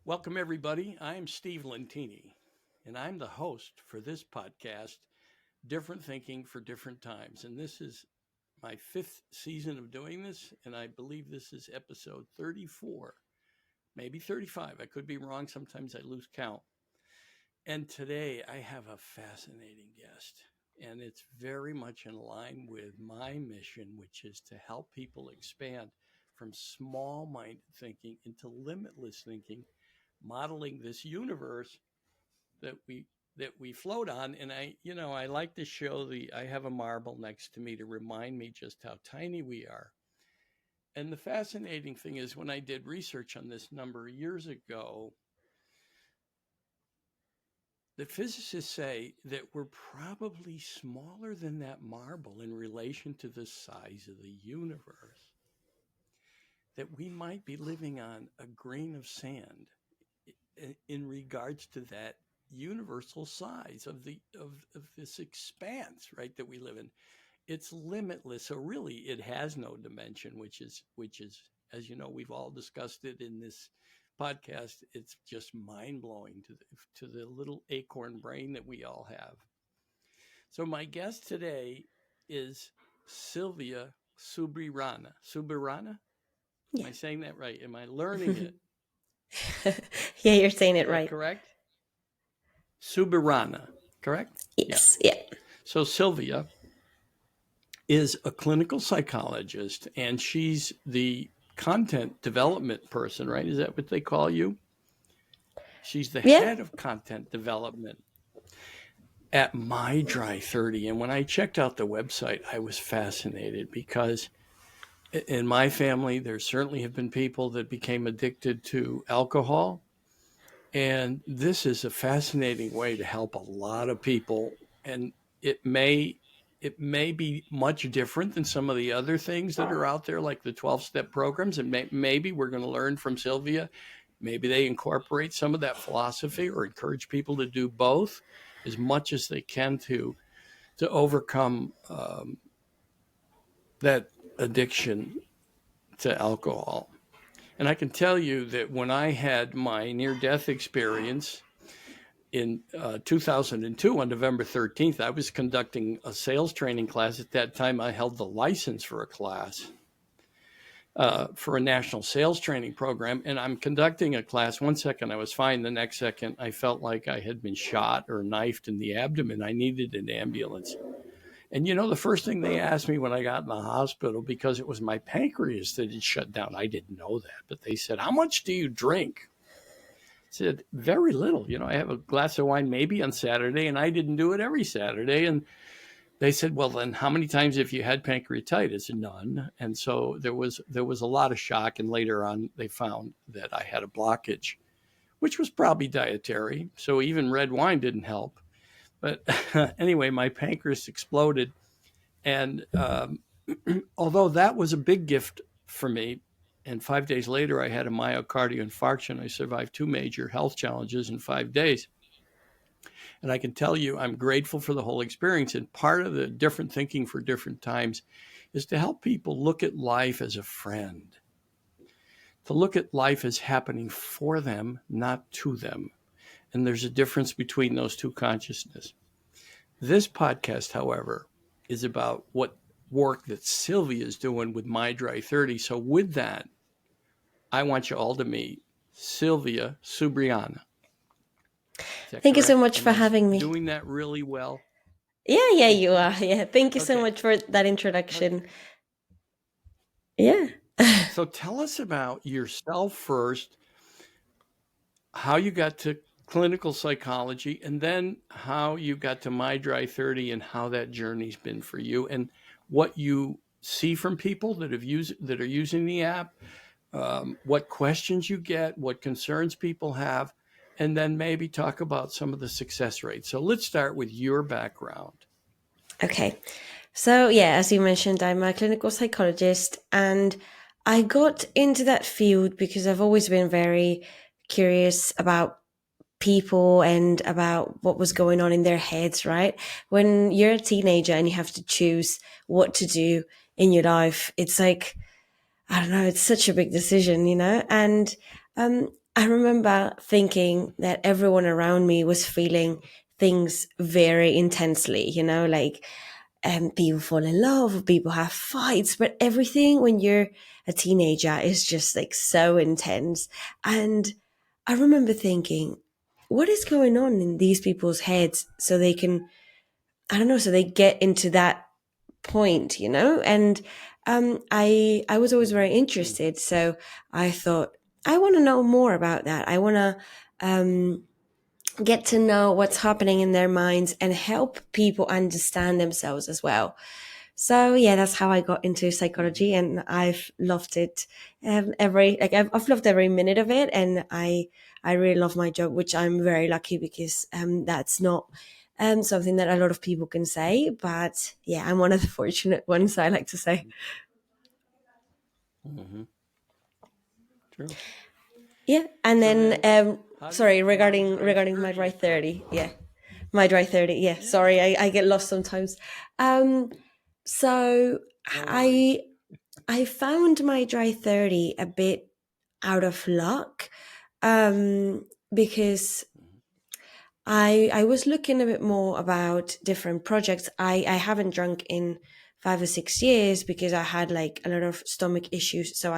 Welcome, everybody. I'm Steve Lentini, and I'm the host for this podcast, Different Thinking for Different Times. And this is my fifth season of doing this, and I believe this is episode 34, maybe 35. I could be wrong. Sometimes I lose count. And today I have a fascinating guest, and it's very much in line with my mission, which is to help people expand from small minded thinking into limitless thinking, modeling this universe that we float on. And I like to show I have a marble next to me to remind me just how tiny we are. And the fascinating thing is, when I did research on this number years ago, the physicists say that we're probably smaller than that marble in relation to the size of the universe, that we might be living on a grain of sand in regards to that universal size of this expanse, right, that we live in. It's limitless. So really it has no dimension, which is, as you know, we've all discussed it in this podcast. It's just mind-blowing to the little acorn brain that we all have. So my guest today is Sylvia Subirana. Subirana? Yeah. Am I saying that right? Am I learning it? Yeah, you're saying it Is that right. correct? Subirana, correct? Yes. Yeah. So Sylvia is a clinical psychologist, and she's the content development person, right? Is that what they call you? She's the Yeah. head of content development at My Dry 30. And when I checked out the website, I was fascinated because in my family, there certainly have been people that became addicted to alcohol. And this is a fascinating way to help a lot of people. And it may be much different than some of the other things that are out there, like the 12-step programs. And maybe we're going to learn from Sylvia. Maybe they incorporate some of that philosophy or encourage people to do both as much as they can to overcome that addiction to alcohol. And I can tell you that when I had my near-death experience in 2002, on November 13th, I was conducting a sales training class. At that time, I held the license for a class for a national sales training program. And I'm conducting a class. One second, I was fine. The next second, I felt like I had been shot or knifed in the abdomen. I needed an ambulance. And the first thing they asked me when I got in the hospital, because it was my pancreas that had shut down, I didn't know that, but they said, "How much do you drink?" I said, "Very little. I have a glass of wine maybe on Saturday," and I didn't do it every Saturday. And they said, "Well, then how many times have you had pancreatitis?" None. And so there was a lot of shock. And later on, they found that I had a blockage, which was probably dietary. So even red wine didn't help. But anyway, my pancreas exploded. And although that was a big gift for me, and 5 days later, I had a myocardial infarction. I survived 2 major health challenges in 5 days. And I can tell you, I'm grateful for the whole experience. And part of the different thinking for different times is to help people look at life as a friend, to look at life as happening for them, not to them. And there's a difference between those two consciousness. This podcast, however, is about what work that Sylvia is doing with My Dry 30. So with that, I want you all to meet Sylvia Subirana. Thank you so much for having me. Doing that really well. Yeah, you are. Yeah. Thank you so much for that introduction. Okay. Yeah. So tell us about yourself first, how you got to clinical psychology, and then how you got to My Dry 30 and how that journey's been for you, and what you see from people that are using the app, what questions you get, what concerns people have, and then maybe talk about some of the success rates. So let's start with your background. Okay. So yeah, as you mentioned, I'm a clinical psychologist, and I got into that field because I've always been very curious about people and about what was going on in their heads, right? When you're a teenager and you have to choose what to do in your life, it's like, I don't know, it's such a big decision, and I remember thinking that everyone around me was feeling things very intensely, like people fall in love, people have fights, but everything when you're a teenager is just like so intense. And I remember thinking, what is going on in these people's heads so they can, I don't know, so they get into that point, And I was always very interested, so I thought I want to know more about that. I want to get to know what's happening in their minds and help people understand themselves as well. So yeah, that's how I got into psychology, and I've loved it. I've loved every minute of it, and I really love my job, which I'm very lucky because that's not something that a lot of people can say. But yeah, I'm one of the fortunate ones, I like to say. Mm-hmm. True. Yeah, and So then then, how did sorry, My regarding my Dry dry 30 come? 30. Yeah, my dry 30. Yeah, Yeah, sorry, I get lost sometimes. Um, so don't worry. I found my dry 30 a bit out of luck, because I was looking a bit more about different projects. I haven't drunk in 5 or 6 years because I had like a lot of stomach issues. So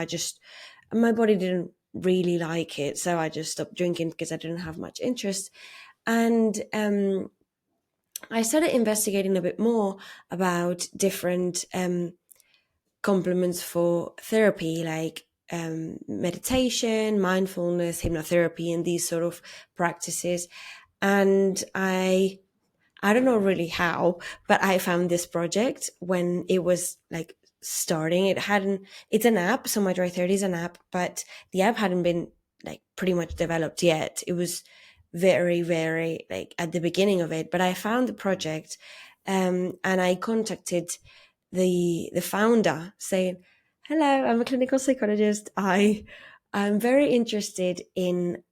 my body didn't really like it. So I just stopped drinking because I didn't have much interest. And I started investigating a bit more about different complements for therapy, like meditation, mindfulness, hypnotherapy, and these sort of practices. And I don't know really how, but I found this project when it was like starting. It's an app. So my Dry 30 is an app, but the app hadn't been like pretty much developed yet. It was very, very like at the beginning of it, but I found the project, and I contacted the founder saying, "Hello, I'm a clinical psychologist. I'm very interested in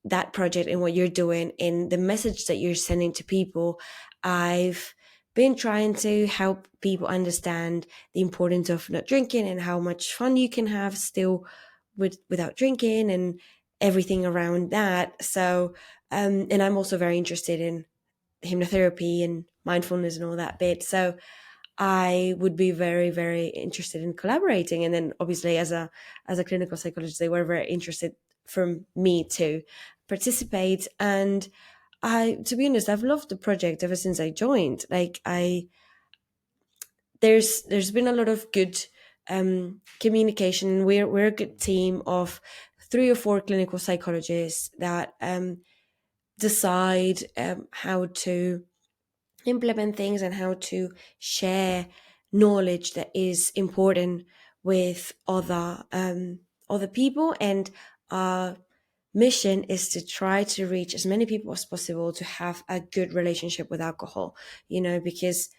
that project and what you're doing, in the message that you're sending to people. I've been trying to help people understand the importance of not drinking and how much fun you can have still without drinking and everything around that. So, and I'm also very interested in hypnotherapy and mindfulness and all that bit. So I would be very, very interested in collaborating. And then obviously as a clinical psychologist, they were very interested from me to participate. And to be honest, I've loved the project ever since I joined. There's been a lot of good communication. We're a good team of 3 or 4 clinical psychologists that decide how to implement things and how to share knowledge that is important with other people. And our mission is to try to reach as many people as possible to have a good relationship with alcohol, because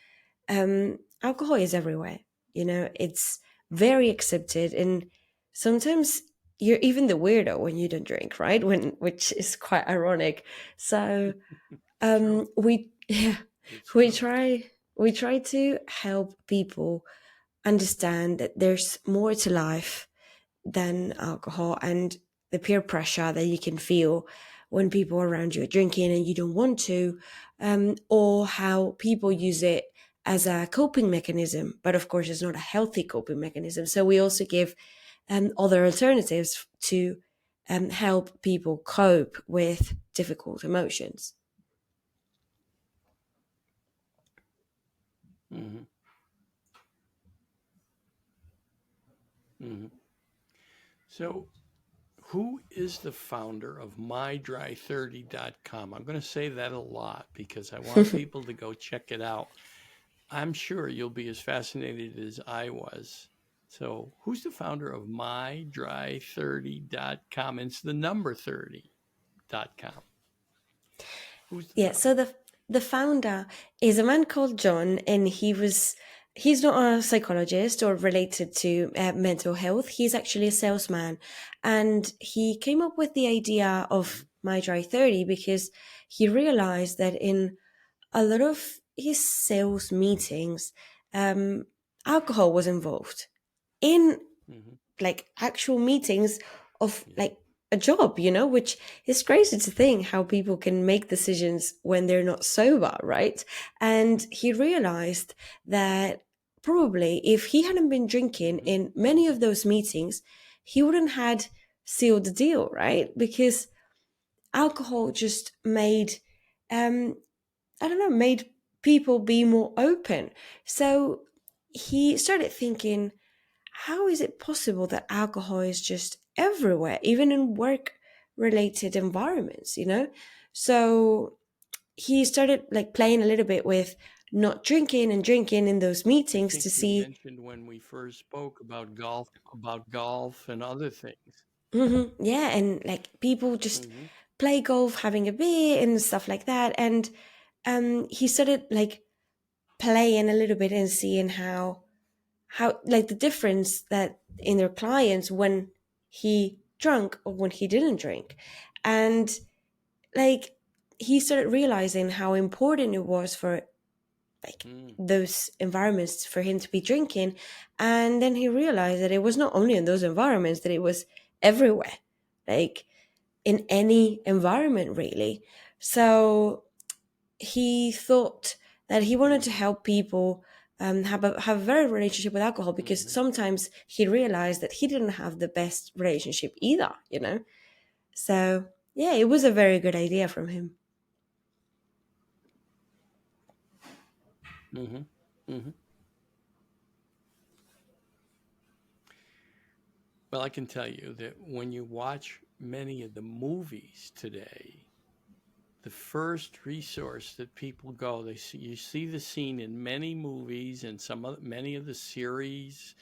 alcohol is everywhere. It's very accepted, and sometimes you're even the weirdo when you don't drink, right? Which is quite ironic. So It's true. we yeah, It's we true. try we try to help people understand that there's more to life than alcohol, and the peer pressure that you can feel when people around you are drinking and you don't want to, or how people use it as a coping mechanism, but of course it's not a healthy coping mechanism. So we also give other alternatives to help people cope with difficult emotions. Hmm. Hmm. So, who is the founder of mydry30.com? I'm going to say that a lot because I want people to go check it out. I'm sure you'll be as fascinated as I was. So, who's the founder of mydry30.com? It's the number 30.com. Who's the Yeah, so founder? the founder is a man called John, and he's not a psychologist or related to mental health. He's actually a salesman, and he came up with the idea Mhm. of My Dry 30 because he realized that in a lot of his sales meetings, um, alcohol was involved in Mhm. like actual meetings of Yeah. like a job, which is crazy to think how people can make decisions when they're not sober, right? And he realized that probably if he hadn't been drinking Mm-hmm. in many of those meetings, he wouldn't had sealed the deal, right? Because alcohol just made, um, I don't know, made people be more open. So he started thinking, how is it possible that alcohol is just everywhere, even in work related environments? So he started like playing a little bit with not drinking and drinking in those I meetings think to you see. mentioned when we first spoke about golf and other things. Yeah, and like people just Mm-hmm. play golf, having a beer and stuff like that. And he started like playing a little bit and seeing how like the difference that in their clients when he drank or when he didn't drink. And like he started realizing how important it was for like Mm. those environments for him to be drinking. And then he realized that it was not only in those environments, that it was everywhere, like in any environment really. So he thought that he wanted to Mm-hmm. help people have a very relationship with alcohol, because Mm-hmm. sometimes he realized that he didn't have the best relationship either. So yeah, it was a very good idea from him. Mm-hmm. Mm-hmm. Well, I can tell you that when you watch many of the movies today, the first resource that people go, you see the scene in many movies and many of the series,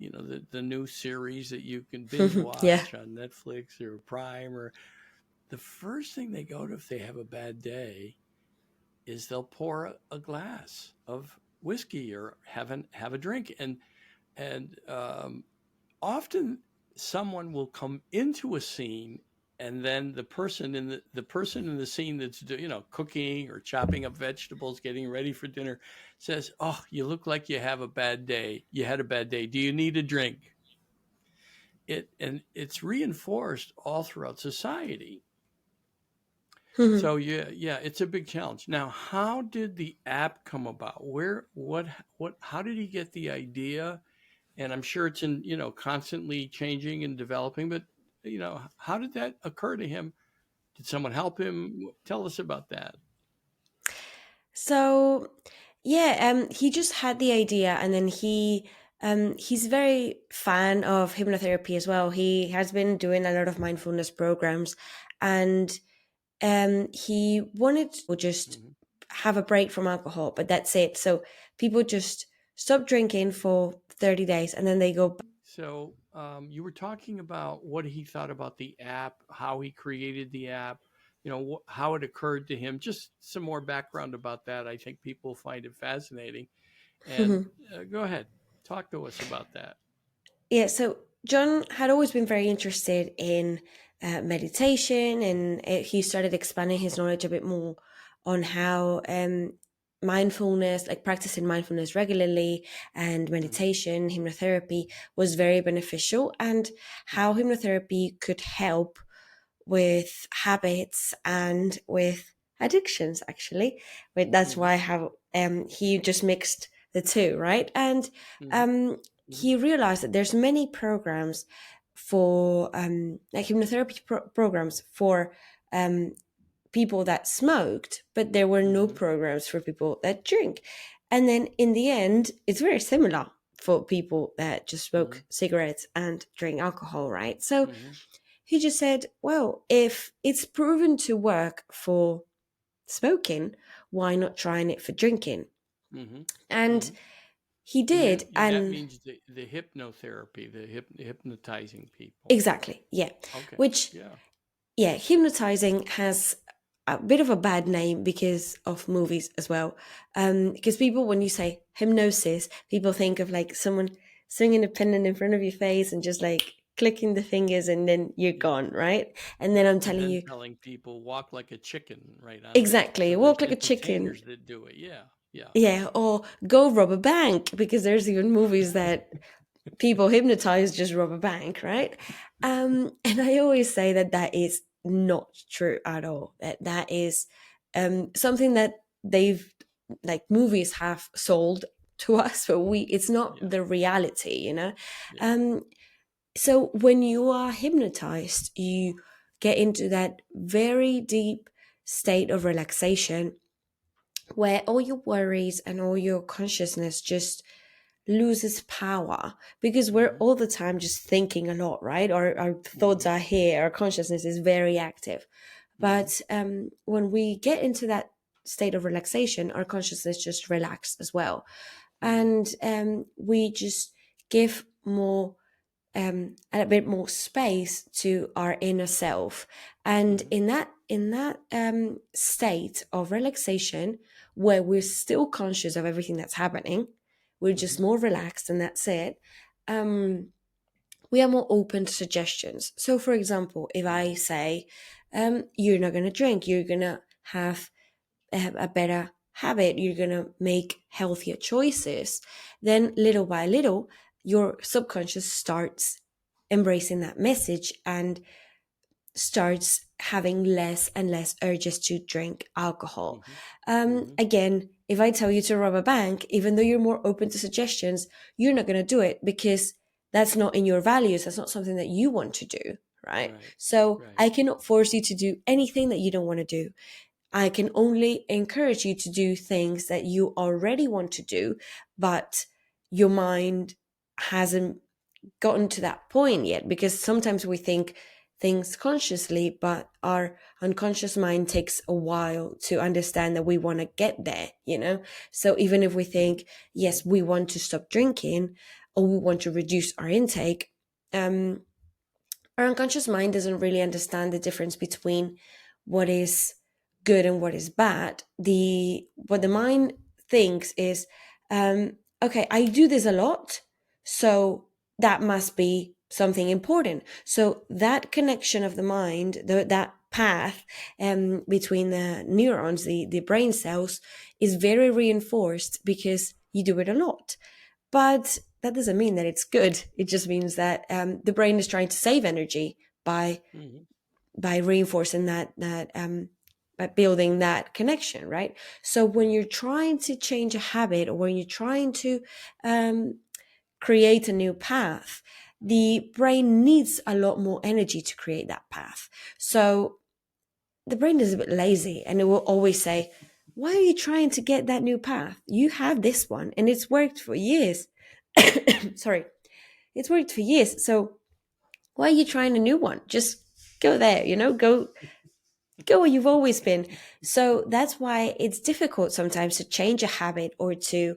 the new series that you can binge Yeah. watch on Netflix or Prime, or the first thing they go to if they have a bad day is they'll pour a glass of whiskey or have a drink, and often someone will come into a scene, and then the person in the scene that's cooking or chopping up vegetables, getting ready for dinner, says, "Oh, you look like you have a bad day. You had a bad day. Do you need a drink?" It's reinforced all throughout society. So yeah, it's a big challenge. Now, how did the app come about? How did he get the idea? And I'm sure it's in, constantly changing and developing, but how did that occur to him? Did someone help him? Tell us about that. So yeah, he just had the idea, and then he's very fan of hypnotherapy as well. He has been doing a lot of mindfulness programs, and he wanted to just Hmm. have a break from alcohol, but that's it. So people just stop drinking for 30 days, and then they go. So you were talking about what he thought about the app, how he created the app, how it occurred to him. Just some more background about that. I think people find it fascinating. And go ahead, talk to us about that. Yeah, so John had always been very interested in meditation, and he started expanding his knowledge a bit more on how mindfulness, like practicing mindfulness regularly, and Hmm. meditation, hypnotherapy was very beneficial, and how hypnotherapy could help with habits and with addictions, actually. But that's Hmm. why how he just mixed the two, right? And Hmm. um, Hmm. he realized that there's many programs for like hypnotherapy programs for um, people that smoked, but there were no Hmm. programs for people that drink. And then in the end, it's very similar for people that just Hmm. smoke cigarettes and drink alcohol, right? So Hmm. he just said, well, if it's proven to work for smoking, why not trying it for drinking? Hmm. And Hmm. he And did. that And means the hypnotherapy, hypnotizing people. exactly, yeah. Okay. Which, Yeah. yeah, hypnotizing has a bit of a bad name because of movies as well. Because people, when you say hypnosis, people think of like someone swinging a pen in front of your face and just like clicking the fingers and then you're Yeah. gone, right? And then I'm And telling then you, telling people walk like a chicken, right? I don't know. exactly, So there's walk like a chicken. entertainers that do it. Yeah. Yeah. Yeah, or go rob a bank, because there's even movies that people hypnotized just rob a bank, right? And I always say that that is not true at all. That is something that they've, like, movies have sold to us, but it's not Yeah. the reality, you know. Yeah. Um, so when you are hypnotized, you get into that very deep state of relaxation where all your worries and all your consciousness just loses power, because we're Mm-hmm. all the time just thinking a lot, right? Our thoughts Mm-hmm. are here, our consciousness is very active. Mm-hmm. But when we get into that state of relaxation, our consciousness just relax as well. Mm-hmm. And we just give more, a bit more space to our inner self. And Mm-hmm. in that state of relaxation, where we're still conscious of everything that's happening, we're Mm-hmm. just more relaxed, and that's it. um, we are more open to suggestions. So for example, if I say, you're not going to drink, you're going to have a better habit, you're going to make healthier choices, then little by little, your subconscious starts embracing that message and starts having less and less urges to drink alcohol. Mm-hmm. Mm-hmm. Again, if I tell you to rob a bank, even though you're more open to suggestions, you're not going to do it because that's not in your values. That's not something that you want to do, right? Right. So Right. I cannot force you to do anything that you don't want to do. I can only encourage you to do things that you already want to do, but your mind hasn't gotten to that point yet, because sometimes we think things consciously, but our unconscious mind takes a while to understand that we want to get there, you know? So even if we think, yes, we want to stop drinking or we want to reduce our intake, um, our unconscious mind doesn't really understand the difference between what is good and what is bad. What the mind thinks is, okay, I do this a lot, so that must be something important. So that connection of the mind, that path between the neurons, the brain cells, is very reinforced because you do it a lot. But that doesn't mean that it's good. It just means that the brain is trying to save energy by Mm-hmm. reinforcing that by building that connection, right? So when Right. you're trying to change a habit, or when you're trying to um, create a new path, Mm-hmm. the brain needs a lot more energy to create that path. So the brain is a bit lazy, and it will always say, why are you trying to get that new path? You have this one and it's worked for years. Sorry, it's worked for years. So why are you trying a new one? Just go there, go where you've always been. So that's why it's difficult sometimes to change a habit or to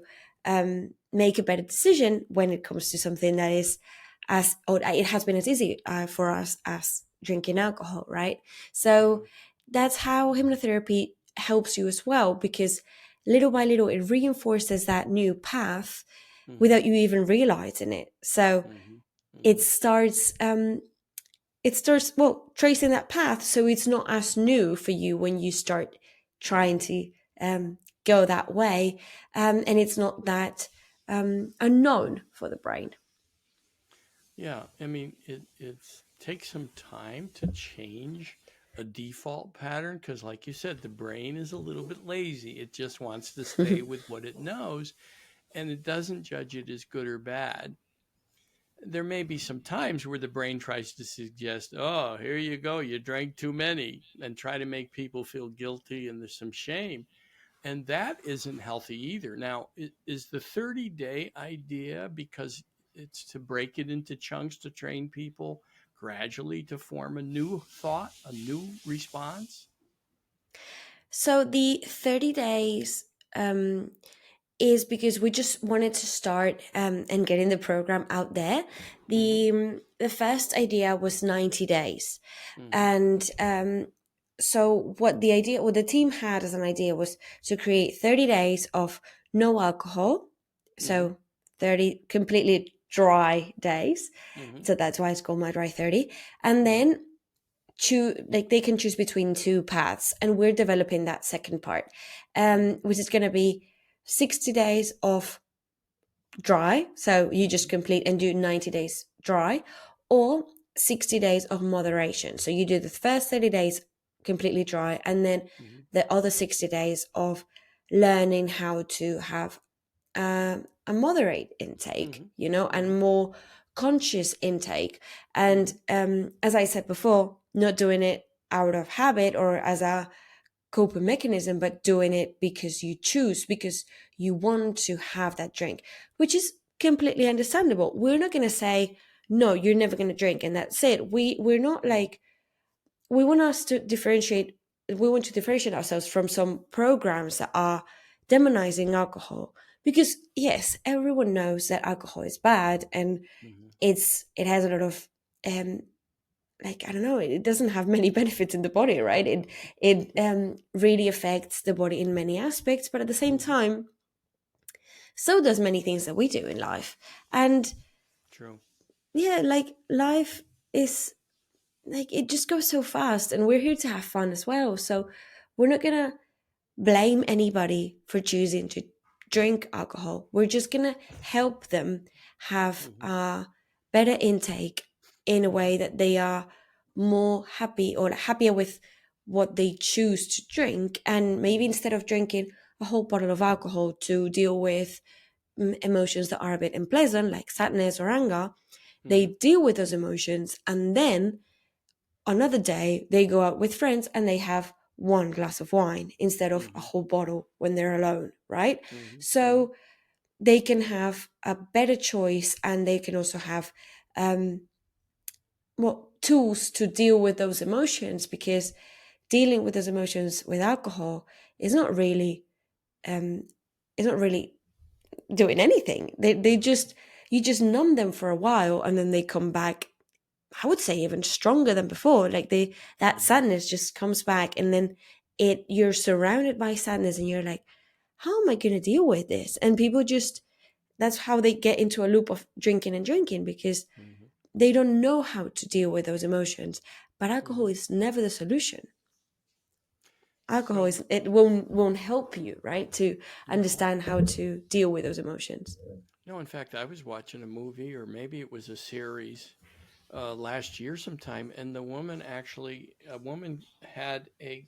make a better decision when it comes to something that is as, or it has been as easy for us as drinking alcohol, right? So Mm-hmm. that's how hypnotherapy helps you as well, because little by little it reinforces that new path Mm-hmm. without you even realizing it. So Mm-hmm. it Mm-hmm. starts well tracing that path, so it's not as new for you when you start trying to go that way, and it's not that unknown for the brain. Yeah, I mean, it takes some time to change a default pattern because, like you said, the brain is a little bit lazy. It just wants to stay with what it knows, and it doesn't judge it as good or bad. There may be some times where the brain tries to suggest, "Oh, here you go, you drank too many," and try to make people feel guilty and there's some shame. And that isn't healthy either. Now, is the 30-day idea because it's to break it into chunks to train people gradually to form a new thought, a new response? So the 30 days is because we just wanted to start and getting the program out there. Mm-hmm. The first idea was 90 days. Mm-hmm. And so what the team had as an idea was to create 30 days of no alcohol. Mm-hmm. So 30 completely dry days. Mm-hmm. So that's why it's called My Dry 30. And Mm-hmm. then like they can choose between two paths, and we're developing that second part, Mm-hmm. which is going to be 60 days of dry, so you just complete and do 90 days dry, or 60 days of moderation. So you do the first 30 days completely dry, and then Mm-hmm. the other 60 days of learning how to have a moderate intake, Mm-hmm. you know, Mm-hmm. and more conscious intake. And as I said before, not doing it out of habit or as a coping mechanism, but doing it because you choose, because you want to have that drink, which is completely understandable. We're not going to say, no, you're never going to drink, and that's it. We're not Mm-hmm. like, we want us to differentiate, we want to differentiate ourselves from some programs that are demonizing alcohol, because yes, everyone knows that alcohol is bad, and Mm-hmm. it has a lot of um like, I don't know, it doesn't have many benefits in the body, right? It really affects the body in many aspects, but at the same Mm-hmm. time, so does many things that we do in life. And True. yeah, like life is like, it just goes so fast, and we're here to have fun as well. So we're not gonna blame anybody for choosing to drink alcohol. We're just gonna help them have Mm-hmm. a better intake in a Mm-hmm. way that they are more happy, or happier with what they choose to drink. And maybe Mm-hmm. instead of drinking a whole bottle of alcohol to deal with emotions that are a bit unpleasant, like sadness or anger, they Mm-hmm. deal with those emotions, and then another day they go out with friends and they have one glass of wine instead of a Mm-hmm. whole bottle when they're alone, right? Mm-hmm. Mm-hmm. So they can have a better choice, and they can also have um, tools to deal with those emotions, because dealing with those emotions with alcohol is not really um, is not really doing anything. They just, you just numb them for a while, and then they come back, I would say even stronger than before. Like that Mm-hmm. sadness just comes back, and then you're surrounded by sadness, and you're like, how am I going to deal with this? And people just, that's how they get into a loop of drinking and drinking, because Mm-hmm. they don't know how to deal with those emotions. But alcohol Mm-hmm. is never the solution. Alcohol So is, it won't help you, right, to no, understand how to deal with those emotions. no. In fact, I was watching a movie, or maybe it was a series, last year sometime, and a woman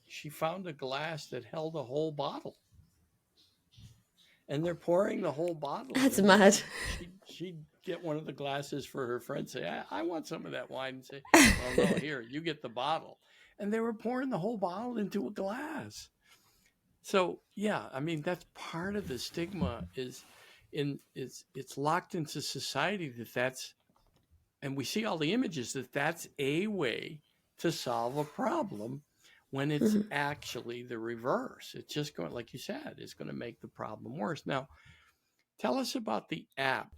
she found a glass that held a whole bottle, and they're pouring the whole bottle, That's and then mad. she'd get one of the glasses for her friend, say, I want some of that wine, and say, well, no, here, you get the bottle. And they were pouring the whole bottle into a glass. So yeah, I mean, that's part of the stigma, is in it's locked into society that's, and we see all the images, that's a way to solve a problem, when it's Mhm. actually the reverse. It's just going, like you said, it's going to make the problem worse. Now, tell us about the app.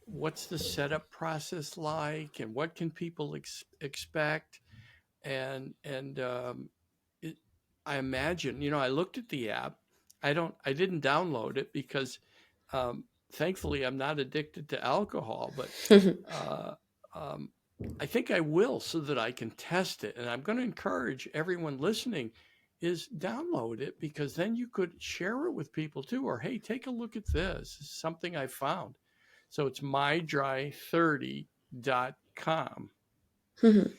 What's the setup process like, and what can people expect? And it, I imagine, I looked at the app. I didn't download it because, thankfully, I'm not addicted to alcohol. But uh, um, I think I will, so that I can test it. And I'm going to encourage everyone listening is download it, because then you could share it with people too. Or, hey, take a look at this. This is something I found. So it's mydry30.com. Mhm.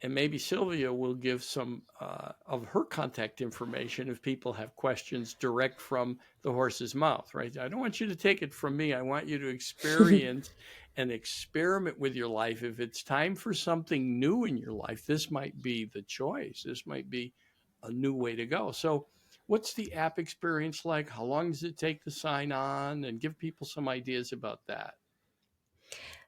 And maybe Sylvia will give some of her contact information if people have questions direct from the horse's mouth, right? I don't want you to take it from me. I want you to experience and experiment with your life. If it's time for something new in your life, this might be the choice. This might be a new way to go. So, what's the app experience like? How long does it take to sign on? And give people some ideas about that.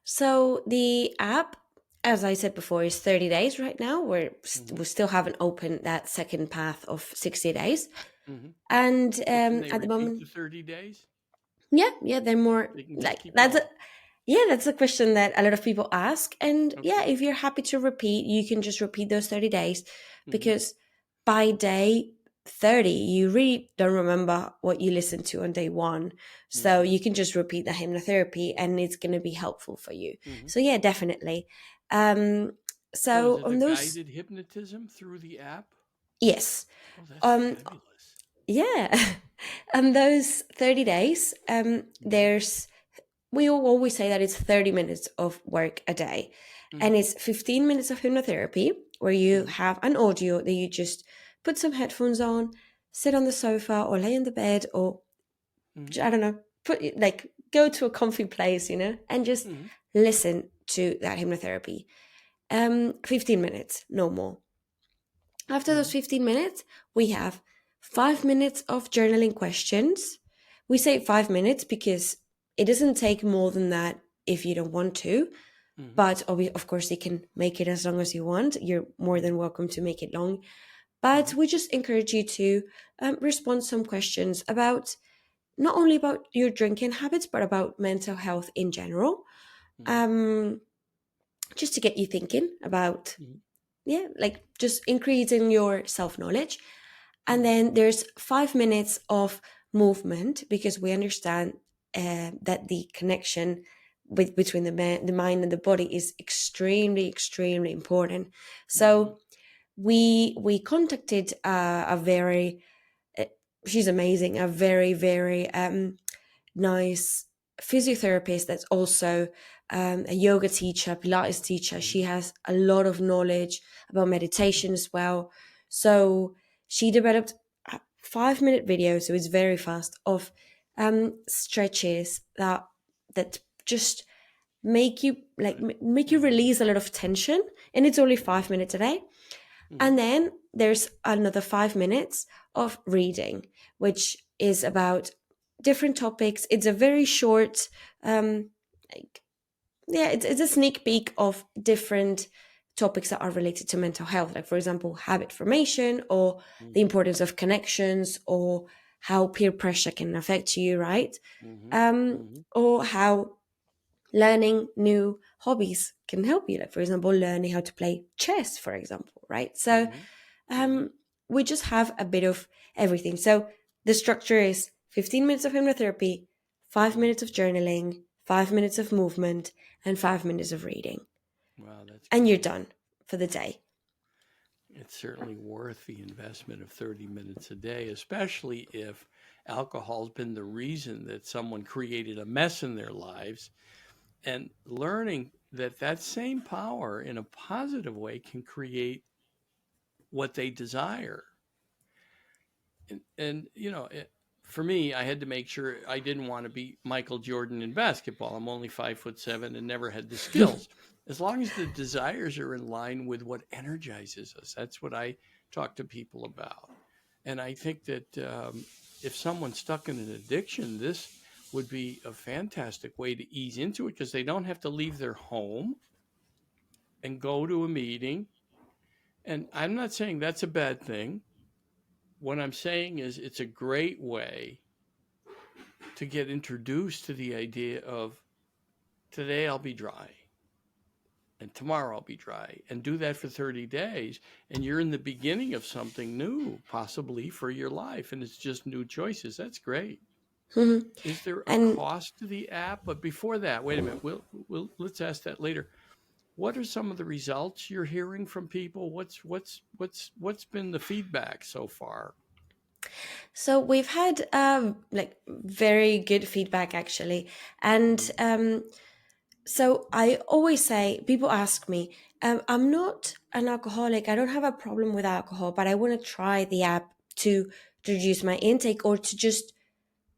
So the app, as I said before, is 30 days right now. Mm-hmm. We still haven't opened that second path of 60 days. Mm-hmm. And So, can they at the repeat moment, the 30 days? yeah, they're more They can just like, keep going. that's a question that a lot of people ask. And yeah, Okay. if you're happy to repeat, you can just repeat those 30 days, Mm-hmm. because by day 30, you really don't remember what you listened to on day one. So Mm-hmm. you can just repeat the hypnotherapy, and it's going to be helpful for you. Mm-hmm. So yeah, definitely. Um, So is so it a on those, guided hypnotism through the app? yes. Oh, that's Um, fabulous. yeah. On those 30 days, Mm-hmm. there's we all always say that it's 30 minutes of work a day, Mm-hmm. and it's 15 minutes of hypnotherapy where you Mm-hmm. have an audio that you just put some headphones on, sit on the sofa or lay in the bed, or Mm-hmm. I don't know, go to a comfy place, and just Mm-hmm. listen to that hypnotherapy. 15 minutes, no more. After those 15 minutes, we have 5 minutes of journaling questions. We say 5 minutes because it doesn't take more than that if you don't want to. Mm-hmm. But of course, you can make it as long as you want. You're more Mm-hmm. than welcome to make it long. But we just encourage you to respond some questions about not only about your drinking habits, but about mental health in general. Mm-hmm. Um, just to get you thinking about, Mm-hmm. yeah, like just increasing your self knowledge. And Mm-hmm. then there's 5 minutes of movement because we understand that the connection between the mind and the body is extremely, extremely important. Mm-hmm. So we contacted a very, uh, she's amazing, a very, very nice physiotherapist that's also a yoga teacher, Pilates teacher. She has a lot of knowledge about meditation as well. So she developed a 5 minute video, so it's very fast, of stretches that just make you make you Mm-hmm. release a lot of tension, and it's only 5 minutes a day. Mm-hmm. And then there's another 5 minutes of reading, which is about different topics. It's a very short, like, yeah, it's a sneak peek of different topics that are related to mental health. Like, for example, habit formation, or the Mm-hmm. importance of connections, or how peer pressure can affect you, right? Mm-hmm. Mm-hmm. Or how learning new hobbies can help you. Like, for example, learning how to play chess, for example, right? So Mm-hmm. Mm-hmm. um, we just have a bit of everything. So the structure is 15 minutes of hypnotherapy, five Mm-hmm. minutes of journaling, 5 minutes of movement, and 5 minutes of reading. Wow, that's And you're great. done for the day. It's certainly worth the investment of 30 minutes a day, especially if alcohol's been the reason that someone created a mess in their lives. And learning that that same power in a positive way can create what they desire. And for me, I had to make sure I didn't want to be Michael Jordan in basketball. I'm only 5'7" and never had the skills. As long as the desires are in line with what energizes us, that's what I talk to people about. And I think that if someone's stuck in an addiction, this would be a fantastic way to ease into it because they don't have to leave their home and go to a meeting. And I'm not saying that's a bad thing. What I'm saying is it's a great way to get introduced to the idea of today I'll be dry and tomorrow I'll be dry, and do that for 30 days. And you're in the beginning of something new, possibly for your life. And it's just new choices. That's great. Mhm. Is there a And cost to the app? But before that, wait a minute. Let's ask that later. What are some of the results you're hearing from people? What's been the feedback so far? so we've had like very good feedback actually. And Mm-hmm. so I always say, people ask me, I'm not an alcoholic. I don't have a problem with alcohol, but I want to try the app to reduce my intake, or to just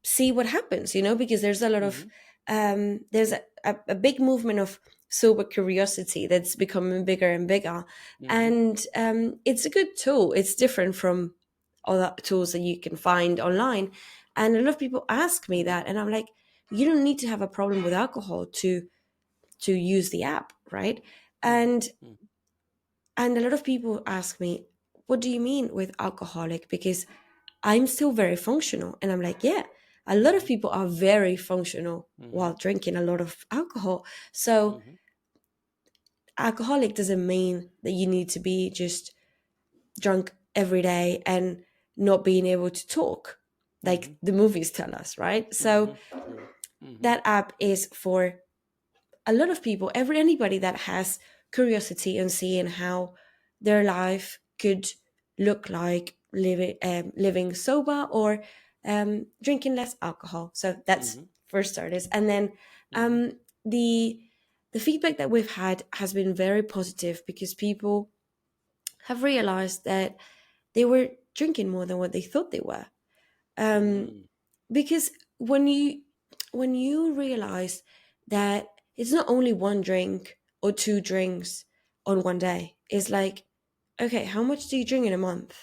see what happens, because there's a lot of, Mm-hmm. there's a big movement of sober curiosity that's becoming bigger and bigger. Mm-hmm. And it's a good tool. It's different from other tools that you can find online. And a lot of people ask me that, and I'm like, you don't need to have a problem with alcohol to use the app, right? Mm-hmm. And a lot of people ask me, what do you mean with alcoholic? Because I'm still very functional. And I'm like, yeah, a lot of Mm-hmm. people are very functional Mm-hmm. while drinking a lot of alcohol. So Mm-hmm. alcoholic doesn't mean that you need to be just drunk every day and not being able to talk, Mm-hmm. like the movies tell us, right? So Mm-hmm. True. Mm-hmm. that app is for a lot of people, anybody that has curiosity and seeing how their life could look like living sober, or drinking less alcohol. So that's Mm-hmm. for starters. And then Mm-hmm. the feedback that we've had has been very positive, because people have realized that they were drinking more than what they thought they were. Um, Mm-hmm. because when you realize that it's not only one drink or two drinks on one day, it's like, okay, how much do you drink in a month?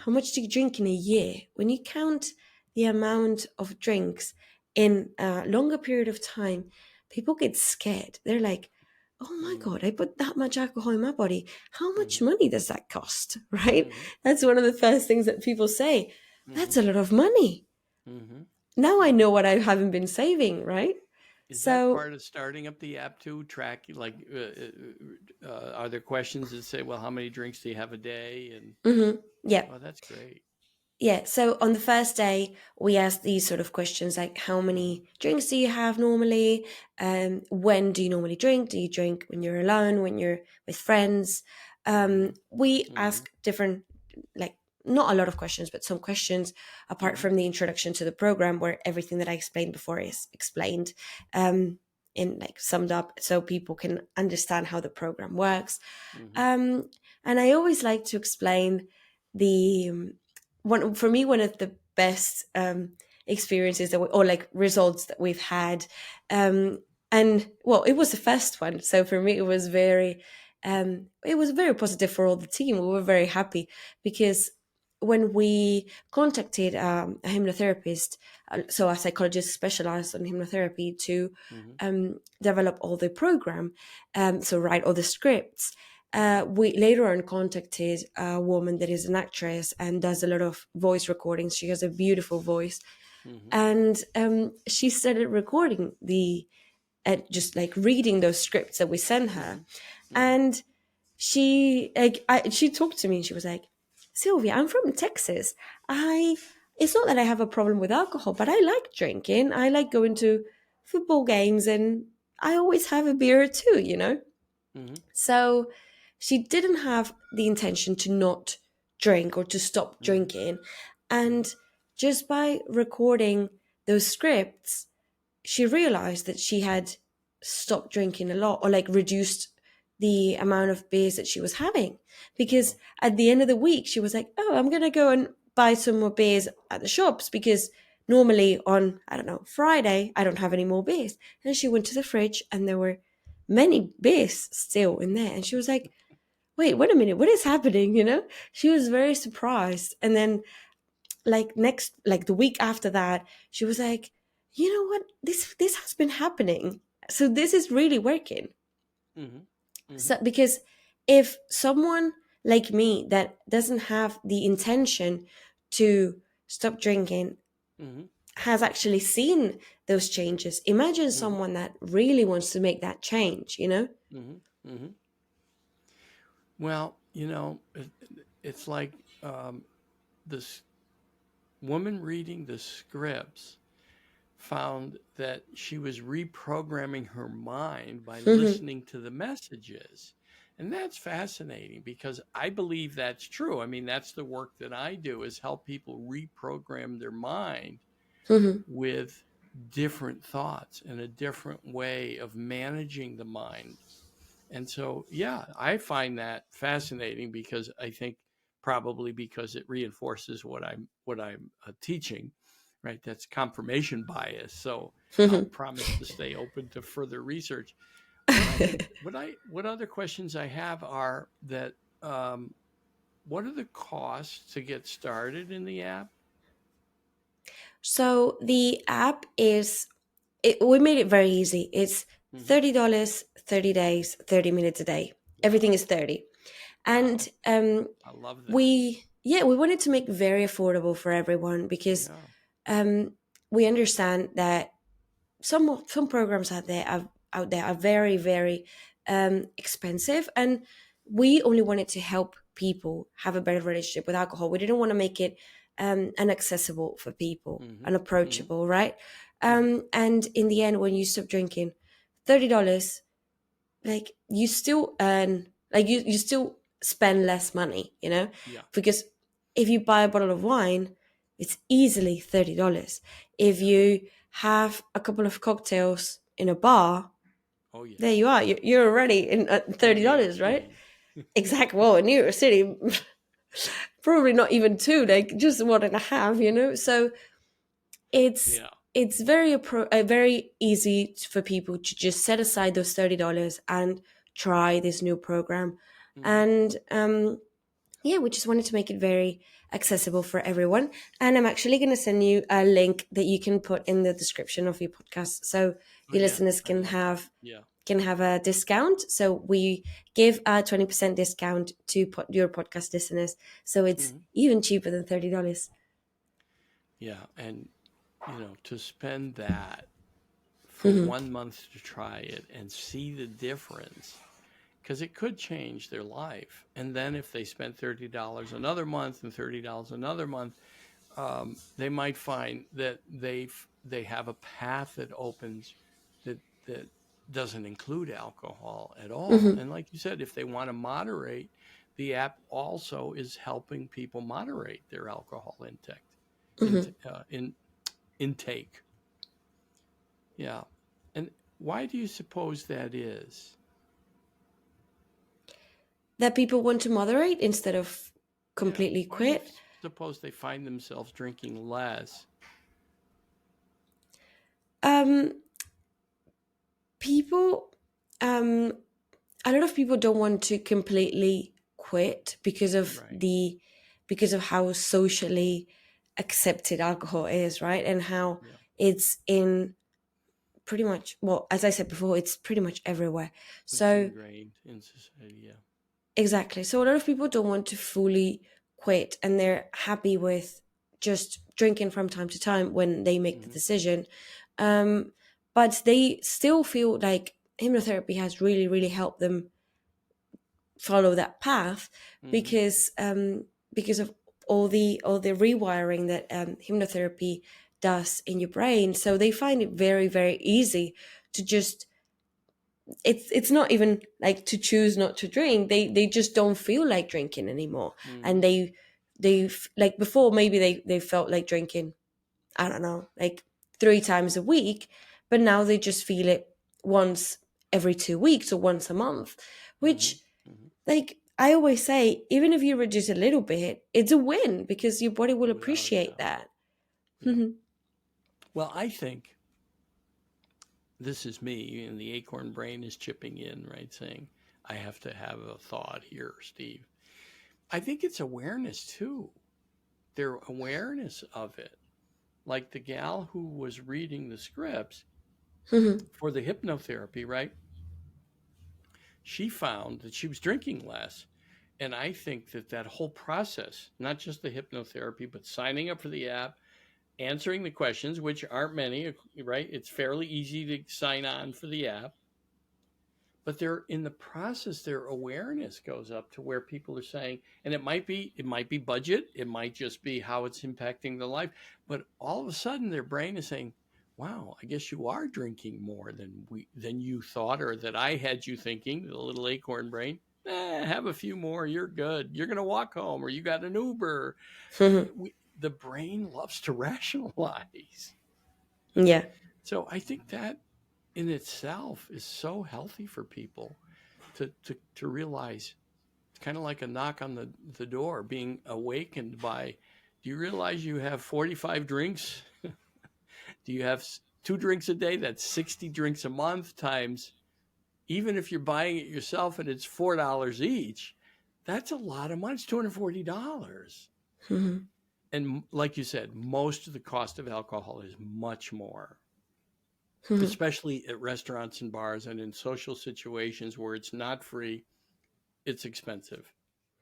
How much do you drink in a year? When you count the amount of drinks in a longer period of time, people get scared. They're like, oh my Mm-hmm. God, I put that much alcohol in my body. How much Mm-hmm. money does that cost? Right? Mm-hmm. That's one of the first things that people say. Mm-hmm. That's a lot of money. Mm-hmm. Now I Mm-hmm. know what I haven't been saving, right? Is that So, part of starting up the app to track, like, are there questions that say, well, how many drinks do you have a day? And, yeah. oh, that's great. Yeah, so on the first day, we ask these sort of questions like, how Mm-hmm. many drinks do you have normally? When do you normally drink? Do you drink when you're alone, when you're with friends? Mm-hmm. We Mm-hmm. ask different, like, not a lot of questions, but some questions apart Mm-hmm. from the introduction to the program, where everything that I explained before is explained, in like summed up, so people can understand how the program works. Mm-hmm. Um, and I always like to explain the one for me, one of the best experiences that or like results that we've had, and well, it was the first one, so for me it was very positive for all the team. We were very happy because when we contacted a hypnotherapist, so a psychologist specialized on hypnotherapy, to Mm-hmm. develop all the program, so write all the scripts. We later on contacted a woman that is an actress and does a lot of voice recordings. She has a beautiful voice, Mm-hmm. and she started recording just like reading those scripts that we sent her. Mm-hmm. Mm-hmm. And she talked to me and she was like, Sylvia, I'm from Texas. I It's not that I have a problem with alcohol, but I like drinking. I like going to football games, and I always have a beer or two, you know? Mm-hmm. So she didn't have the intention to not drink or to stop Mm-hmm. drinking. Mm-hmm. And just by recording those scripts, she realized that she had stopped drinking a lot, or like reduced the amount of beers that she was having. Because Wow. at the end of the week, she was like, oh, I'm going to go and buy some more beers at the shops, because normally on, I don't know, Friday, I don't have any more beers. And she went to the fridge and there were many beers still in there. And she was like, wait a minute, what is happening? You know, she was very surprised. And then like the week after that, she was like, you know what, this has been happening, so this is really working. Mm-hmm. Mm-hmm. So because if someone like me that doesn't have the intention to stop drinking Mm-hmm. has actually seen those changes, imagine Mm-hmm. someone that really wants to make that change, you know. Mm-hmm. Mm-hmm. Well, it's like, this woman reading the scripts found that she was reprogramming her mind by Hmm. listening to the messages. And that's fascinating because I believe that's true. I mean, that's the work that I do, is help people reprogram their mind Hmm. with different thoughts and a different way of managing the mind. And so, yeah, I find that fascinating because I think probably because it reinforces what I'm teaching, right? That's confirmation bias. So I'll Hmm. promise to stay open to further research. What other questions I have are that, what are the costs to get started in the app? So the app we made it very easy. It's Hmm. $30, 30 days, 30 minutes a day. Everything Wow, is 30. And wow, I love that. we wanted to make very affordable for everyone, because Yeah. um, we understand that some programs out there are very, very expensive, and we only wanted to help people have a better relationship with alcohol. We didn't want to make it inaccessible for people, Hmm. Hmm. unapproachable, right? Hmm. And in the end, when you stop drinking, $30, like you still earn, like you still spend less money, you know, Yeah. because if you buy a bottle of wine, it's easily $30. If Yeah. you have a couple of cocktails in a bar, Oh yeah. there you are. You're already in In New York $30, right? City. Exactly. Well, in New York City, probably not even two, like just one and a half, you know? So it's Yeah. it's very easy for people to just set aside those $30 and try this new program. Hmm. And yeah, we just wanted to make it very accessible for everyone. And I'm actually going to send you a link that you can put in the description of your podcast, so Oh your yeah. listeners I'd love that. Yeah. can have a discount. So we give a 20% discount to your podcast listeners, so it's Hmm. even cheaper than $30. Yeah. And to spend that for 1 month to try it and see the difference, because it could change their life. And then if they spent $30 another month and $30 another month, they might find that they have a path that opens that doesn't include alcohol at all. And like you said, if they want to moderate, the app also is helping people moderate their alcohol in, intake. Yeah. And why do you suppose that is? That people want to moderate instead of Yeah. completely Why do you quit. suppose they find themselves drinking less? Um, people, um, a lot of people don't want to completely quit Right. because of how socially accepted alcohol is, right? And how Yeah. it's in pretty much, well, as I said before, it's pretty much everywhere. It's So ingrained in society. Yeah. exactly. So a lot of people don't want to fully quit, and they're happy with just drinking from time to time when they make the Hmm. decision. Um, but they still feel like hypnotherapy has really, really helped them follow that path, Hmm. because of all the rewiring that hypnotherapy does in your brain. So they find it very, very easy to just, it's not even like to choose not to drink. They just don't feel like drinking anymore. And Hmm. they like before, maybe they felt like drinking, I don't know, like 3 times a week, but now they just feel it once every 2 weeks or once a month, Hmm. which, Hmm. like I always say, even if you reduce a little bit, it's a win because your body will Without a appreciate doubt. that. Yeah. Well, I think this is me, and the acorn brain is chipping in, right? Saying, I have to have a thought here, Steve. I think it's awareness too. Their awareness of it. Like the gal who was reading the scripts for the hypnotherapy, right? She found that she was drinking less. And I think that that whole process, not just the hypnotherapy, but signing up for the app, answering the questions, which aren't many, right? It's fairly easy to sign on for the app, but they're in the process, their awareness goes up to where people are saying, and it might be budget, it might just be how it's impacting the life, but all of a sudden their brain is saying, wow, I guess you are drinking more than you thought, or that I had you thinking, the little acorn brain. Have a few more, you're good, you're going to walk home, or you got an Uber. The brain loves to rationalize. Yeah. So I think that in itself is so healthy for people to realize. It's kind of like a knock on the door, being awakened by, do you realize you have 45 drinks? Do you have 2 drinks a day? That's 60 drinks a month times, even if you're buying it yourself and it's $4 each, that's a lot of money. It's $240. And like you said, most of the cost of alcohol is much more, especially at restaurants and bars and in social situations where it's not free, it's expensive.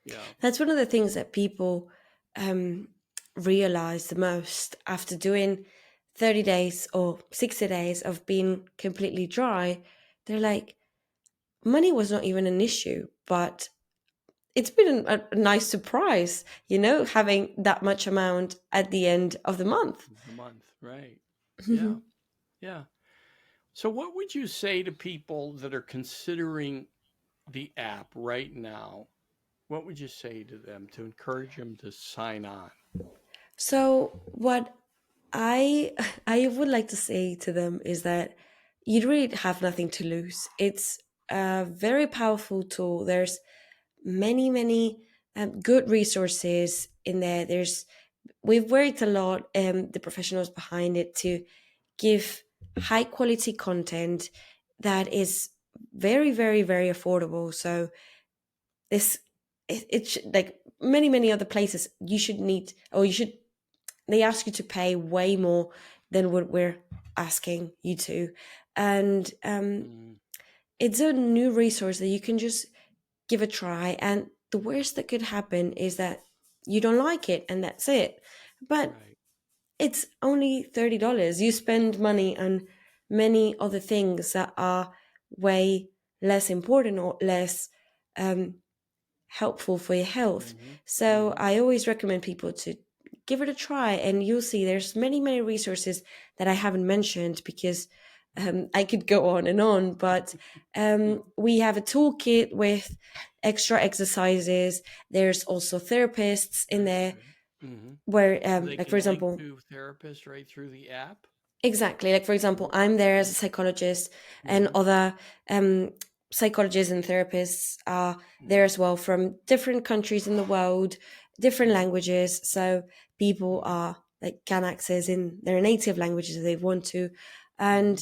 Yeah. That's one of the things that people um, realize the most after doing 30 days or 60 days of being completely dry. They're like, money was not even an issue, but it's been a nice surprise, having that much amount at the end of the month. The month, right? Yeah. Yeah. So, what would you say to people that are considering the app right now? What would you say to them to encourage them to sign on? So, what I I would like to say to them is that you really have nothing to lose. It's a very powerful tool. There's many good resources in there. There's we've worked a lot, the professionals behind it, to give high quality content that is very affordable. So this it's like many other places you should need, or you should, they ask you to pay way more than what we're asking you to. And Mm, it's a new resource that you can just give a try. And the worst that could happen is that you don't like it and that's it. But right. it's only $30. You spend money on many other things that are way less important or less um, helpful for your health. Hmm. So Hmm. I always recommend people to give it a try, and you'll see there's many resources that I haven't mentioned because I could go on and on. But we have a toolkit with extra exercises. There's also therapists in That's there great. Hmm. where, So they like for can link example, to therapists right through the app. exactly. Like, for example, I'm there as a psychologist, and Hmm. other um, psychologists and therapists are there Hmm. as well from different countries in the world, different Hmm. languages. So people Hmm. are like can access in their native languages if they want to. Hmm.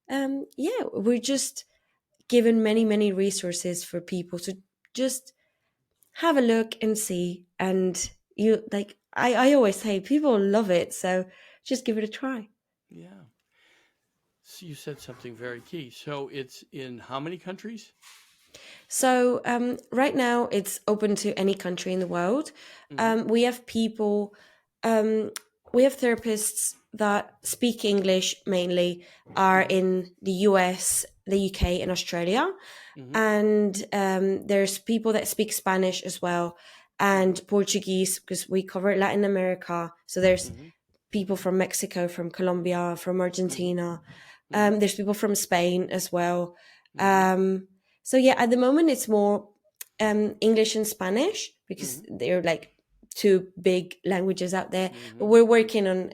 And yeah, we're just given many resources for people to just have a look and see. And you like, I always say people love it. So just give it a try. Yeah. So you said something very key. So it's in how many countries? So right now, it's open to any country in the world. Hmm. We have people, um, we have therapists that speak English mainly, are Hmm. in the US, the UK, and Australia. Hmm. And there's people that speak Spanish as well, Hmm. and Portuguese, because we cover Latin America. So there's Hmm. people from Mexico, from Colombia, from Hmm. Argentina. Hmm. There's people from Spain as well. Hmm. Um, so yeah, at the moment it's more English and Spanish because Hmm. they're like two big languages out there. But Hmm. we're working on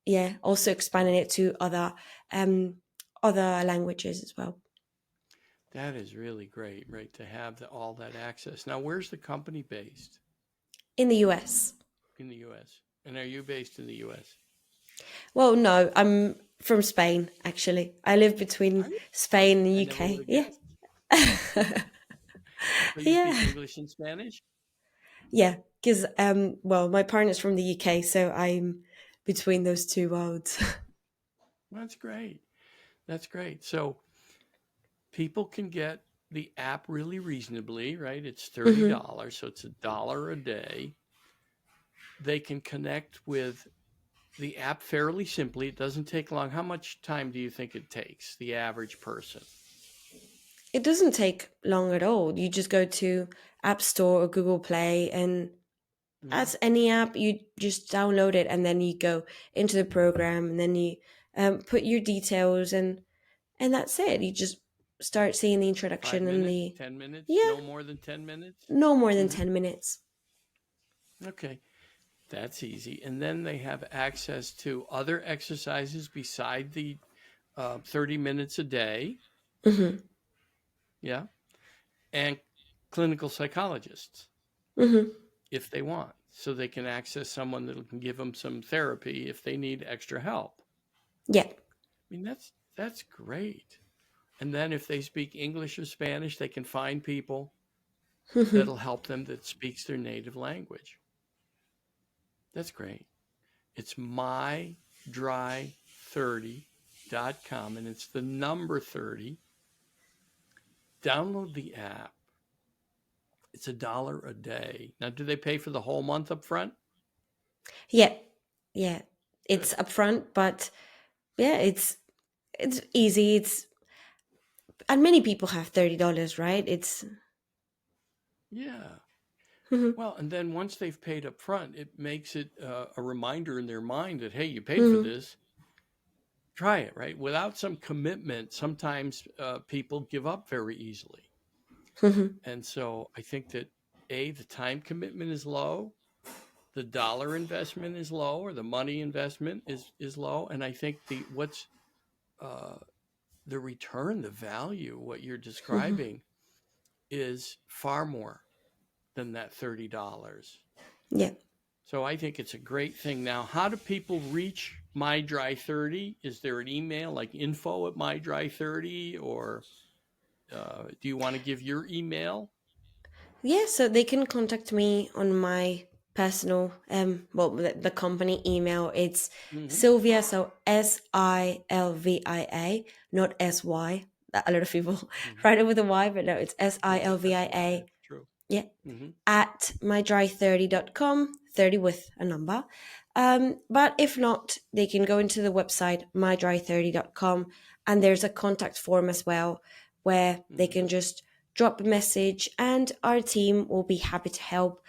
yeah, also expanding it to um, other languages as well That is really great, right? To have all that access. Now, where's the company based? in the US. In the U.S. And are you based in the U.S.? Well, no, I'm from Spain actually. I live Are between you? Spain and I never would UK. have Yeah. guessed. So you speak Yeah. English and Spanish? Yeah, because well, my partner's from the UK, so I'm between those two worlds. That's great. That's great. So people can get the app really reasonably, right? It's Hmm. $30, so it's $1 a day. They can connect with the app fairly simply. It doesn't take long. How much time do you think it takes the average person? It doesn't take long at all. You just go to App Store or Google Play, and Hmm. as any app, you just download it, and then you go into the program, and then you put your details, and that's it. You just start seeing the Five introduction and minutes, the 10 minutes, yeah, no more than 10 minutes? no more than Hmm. 10 minutes. Okay, that's easy. And then they have access to other exercises beside the 30 minutes a day. Hmm. Yeah. And clinical psychologists Hmm. if they want. So they can access someone that can give them some therapy if they need extra help. Yeah. I mean, that's great. And then if they speak English or Spanish, they can find people that'll help them that speaks their native language. That's great. It's mydry30.com and it's the number 30. Download the app. It's $1 a day. Now, do they pay for the whole month up front? Yeah. Yeah. Good. It's upfront, but yeah, it's easy. It's and many people have $30, right? It's Yeah. mhm, Well, and then once they've paid up front, it makes it a reminder in their mind that, hey, you paid for mhm, this, try it, right? Without some commitment, sometimes people give up very easily. mhm. And so I think that A, the time commitment is low, the dollar investment is low, or the money investment is low, and I think uh, the return, the value, what you're describing, is far more than that $30. Yeah. So I think it's a great thing. Now, how do people reach My Dry 30? Is there an email like info at My Dry 30, or do you want to give your email? Yeah, so they can contact me on my personal, well, the company email. It's Hmm. Sylvia, so Silvia, not SY. A lot of people Hmm. write it with a Y, but no, it's Yeah, that's why Silvia. it's true. Yeah, Hmm. at mydry30.com, 30 with a number. But if not, they can go into the website mydry30.com, and there's a contact form as well where they Hmm. can just drop a message and our team will be happy to help.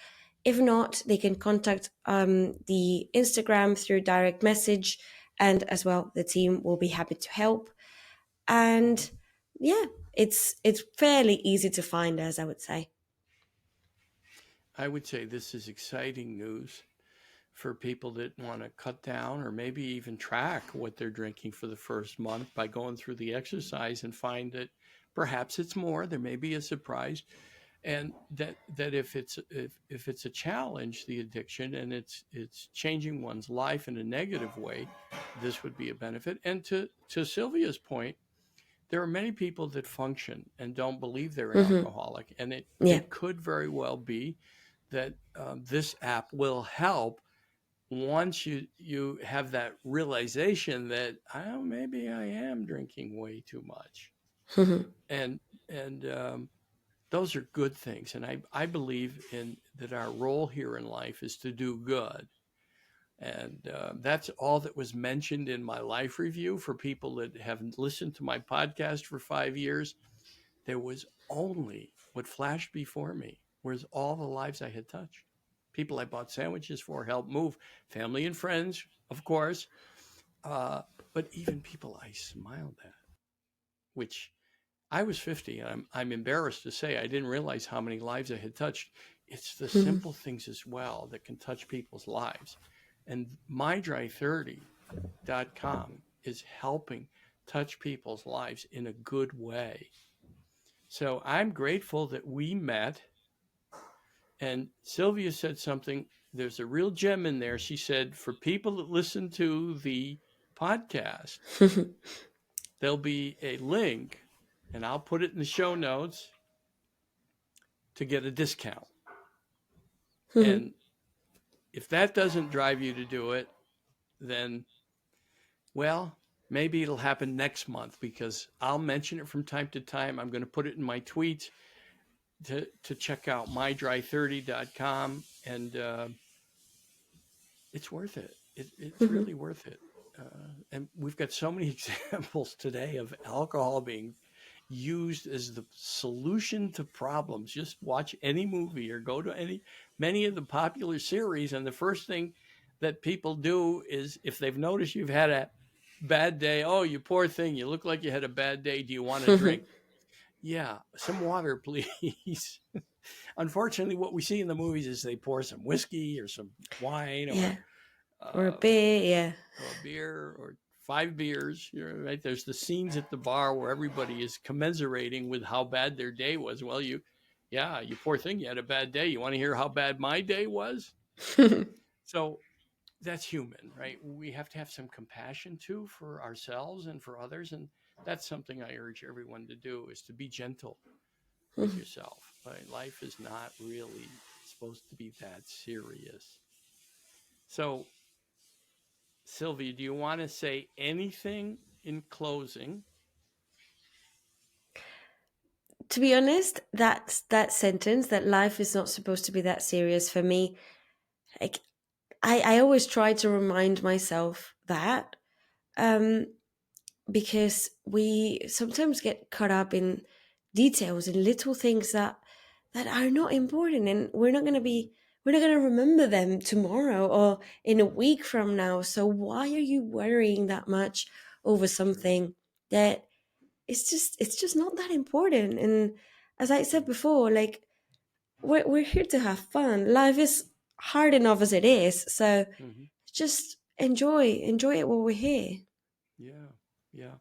If not, they can contact the Instagram through direct message, and as well, the team will be happy to help. Hmm. And yeah, it's fairly easy to find us, I would say. I would say this is exciting news for people that want to cut down or maybe even track what they're drinking for the first month by going through the exercise and find that perhaps it's more. There may be a surprise, and that if it's a challenge, the addiction, and it's changing one's life in a negative way, this would be a benefit. And to Sylvia's point, there are many people that function and don't believe they're an Hmm. alcoholic, and Yeah. it could very well be that this app will help once you have that realization that, oh, maybe I am drinking way too much, and and those are good things. And I believe in that our role here in life is to do good. And that's all that was mentioned in my life review. For people that haven't listened to my podcast for 5 years, there was only what flashed before me was all the lives I had touched. People I bought sandwiches for, helped move, family and friends, of course, uh, but even people I smiled at, which I was 50, and I'm embarrassed to say I didn't realize how many lives I had touched. It's the simple things as well that can touch people's lives. And mydry30.com is helping touch people's lives in a good way. So I'm grateful that we met. And Sylvia said something, there's a real gem in there. She said, for people that listen to the podcast, there'll be a link, and I'll put it in the show notes, to get a discount. And if that doesn't drive you to do it, then, well, maybe it'll happen next month, because I'll mention it from time to time. I'm going to put it in my tweets to check out mydry30.com. And it's worth it. It's really worth it. And we've got so many examples today of alcohol being used as the solution to problems. Just watch any movie or go to many of the popular series, and the first thing that people do is, if they've noticed you've had a bad day, oh, you poor thing, you look like you had a bad day. Do you want a drink? Yeah, some water, please. Unfortunately, what we see in the movies is they pour some whiskey or some wine, Yeah. Or a uh, bit, yeah. or a beer or 5 beers. Right. There's the scenes at the bar where everybody is commiserating with how bad their day was. Well, yeah, you poor thing, you had a bad day. You want to hear how bad my day was? So that's human, right? We have to have some compassion too for ourselves and for others. And that's something I urge everyone to do, is to be gentle with yourself. Right? Life is not really supposed to be that serious. So, Sylvia, do you want to say anything in closing? To be honest, that sentence, that life is not supposed to be that serious, for me, like, I always try to remind myself that, um, because we sometimes get caught up in details and little things that are not important, and we're not gonna remember them tomorrow or in a week from now. So why are you worrying that much over True. something that it's just not that important? And as I said Mm. before, like, we're here to have fun. Life is hard enough as it is. So Hmm. just enjoy it while we're here. Yeah. Yeah.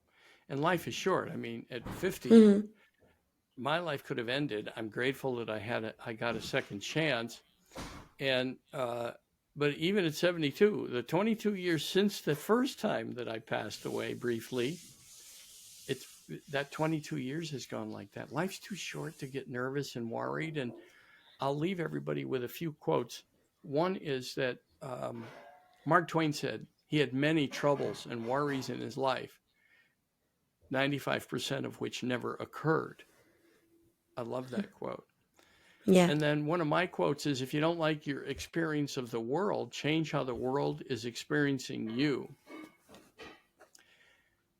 And life is short. I mean, at 50, Hmm. my life could have ended. I'm grateful that I got a second chance. And, but even at 72, the 22 years since the first time that I passed away briefly, it's that 22 years has gone like that. Life's too short to get nervous and worried. And I'll leave everybody with a few quotes. One is that Mark Twain said he had many troubles and worries in his life, 95% of which never occurred. I love that quote. Yeah. And then one of my quotes is, if you don't like your experience of the world, change how the world is experiencing you.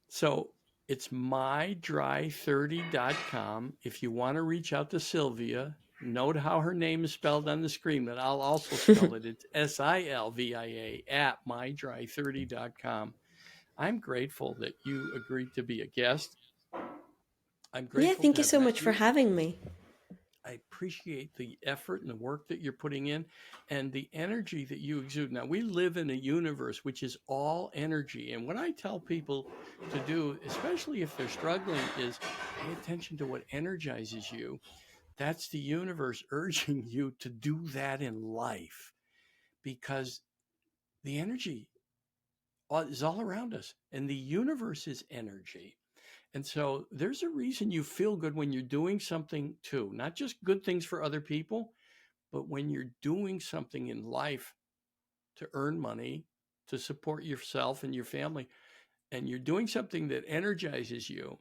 So it's mydry30.com. If you want to reach out to Sylvia, note how her name is spelled on the screen, but I'll also spell it. It's Silvia at mydry30.com. I'm grateful that you agreed to be a guest. I'm Yeah, grateful to thank you have so met much for you. having me. I appreciate the effort and the work that you're putting in and the energy that you exude. Now, we live in a universe which is all energy. And what I tell people to do, especially if they're struggling, is pay attention to what energizes you. That's the universe urging you to do that in life, because the energy is all around us and the universe is energy. And so there's a reason you feel good when you're doing something too, not just good things for other people, but when you're doing something in life to earn money, to support yourself and your family, and you're doing something that energizes you,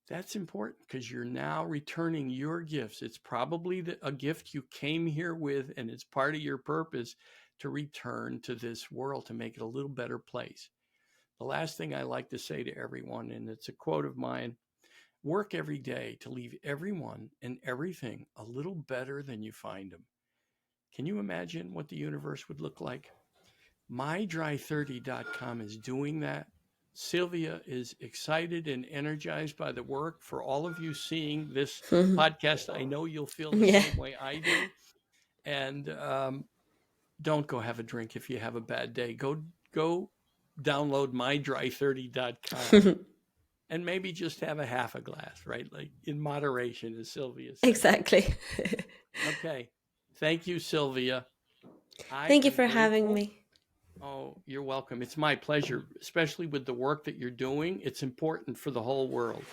that's important because you're now returning your gifts. It's probably a gift you came here with, and it's part of your purpose to return to this world to make it a little better place. The last thing I like to say to everyone, and it's a quote of mine: work every day to leave everyone and everything a little better than you find them. Can you imagine what the universe would look like? mydry30.com is doing that. Sylvia is excited and energized by the work. For all of you seeing this podcast, I know you'll feel the Yeah. same way I do. And don't go have a drink if you have a bad day. Go download mydry30.com and maybe just have a half a glass, right? Like in moderation, as Sylvia said. Exactly. Okay. Thank you, Sylvia. I Thank you am for having grateful. me. Oh, you're welcome. It's my pleasure, especially with the work that you're doing. It's important for the whole world.